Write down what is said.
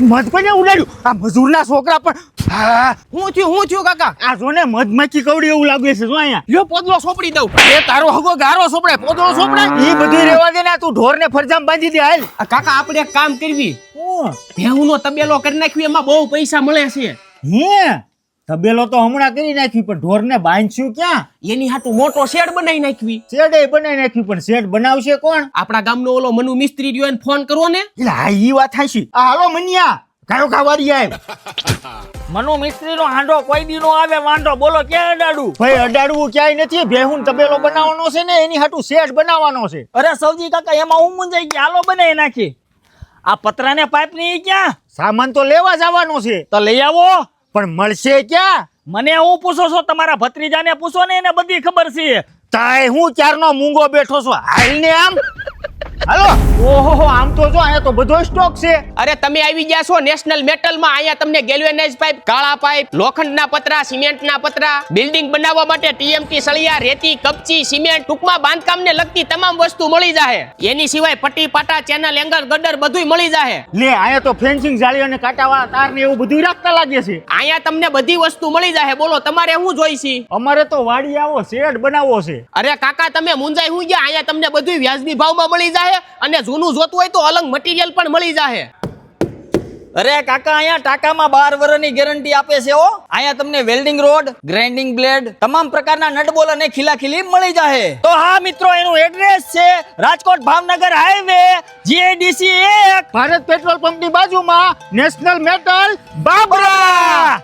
મધ કોને ઉડાડ્યું? આ મજૂરના છોકરા પણ હું થયું કાકા? આ જોને મધમાખી કવડી એવું લાગે છે. જો અહીંયા લ્યો પોદલો સોપડી દઉં. એ તારો હગો ગારો સોપડાય, પોદળો સોપડાય. એ બધું રેવા દે ને, તું ઢોરને ફરજામ બાંધી દે. હાલ કાકા આપણે એક કામ કરવી, ભેહુંનો તબેલો કરી નાખ્યું, એમાં બહુ પૈસા મળે છે. હે તબેલો તો હમણાં કરી નાખ્યું, પણ ઢોરને બાંધશું ક્યાં? એની હાટુ મોટો શેડ બનાવી નાખવી. શેડ બનાવી નાખ્યું, પણ શેડ બનાવશે કોણ? આપણા ગામનો ઓલો મનુ મિસ્ત્રી રહ્યો એને ફોન કરવો ને. એટલે હા ઈ વાત થાશી. આ હાલો મનિયા ગાયો ખાવારી આવ. મનુ મિસ્ત્રી નો હાંડો કોઈ દી નો આવે વાંધો, બોલો ક્યાં અડાડું? ભાઈ અડાડવું ક્યાંય નથી. ભેહું તબેલો બનાવવાનો છે ને, એની હાટુ શેડ બનાવવાનો છે. અરે સૌજી કાકા એમાં હું મુંજાઈ ગયા, હાલો બનાવી નાખી. આ પતરાને પાઇપ ની ક્યાં? સામાન તો લેવા જવાનો છે, તો લઈ આવો. પણ મળશે ક્યાં? મને હું પૂછો છો, તમારા ભત્રીજાને પૂછો ને, એને બધી ખબર છે. તાય હું ક્યારનો મૂંગો બેઠો છું. હાલ ને આમ હાલો. ઓહો આમ તો જો અહીંયા તો બધો સ્ટોક છે. અરે તમે આવી ગયા છો નેશનલ મેટલ માં. અહીંયા તમને ગેલ્વેનાઇઝ પાઇપ, કાળા પાઇપ, લોખંડના પતરા, સિમેન્ટના પતરા, બિલ્ડિંગ બનાવવા માટે ટીએમટી સળિયા, રેતી, કપચી, સિમેન્ટ, ટૂંકમાં બાંધકામને લગતી તમામ વસ્તુ મળી જાહે. એની સિવાય પટ્ટી પાટા, ચેનલ, એંગલ, ગડર બધુંય મળી જાહે. લે અહીંયા તો ફેન્સિંગ જાળી અને કાંટાવાળા તાર ને એવું બધું રાખતા લાગે છે. અહીંયા તમને બધી વસ્તુ મળી જાહે. બોલો તમારે શું જોઈશે? અમારે તો વાડી આવો શેડ બનાવવો છે. અરે કાકા તમે મુંજાઈ હું ગયા. અહીંયા તમને બધું વ્યાજબી ભાવમાં મળી જાહે, અને જૂનું જોતું હોય તો અલગ મટીરિયલ પણ મળી જાહે. અરે કાકા અહીંયા ટાકામાં 12 વર્ષની ગેરંટી આપે છે. અહીંયા તમને વેલ્ડિંગ રોડ, ગ્રાઇન્ડિંગ બ્લેડ, તમામ પ્રકારના નટબોલ અને ખીલાખીલી મળી જાહે. તો હા મિત્રો, એનું એડ્રેસ છે Rajkot Bhavnagar highway, GIDC 1, Bharat petrol પંપની બાજુમાં નેશનલ મેટલ બાબરા.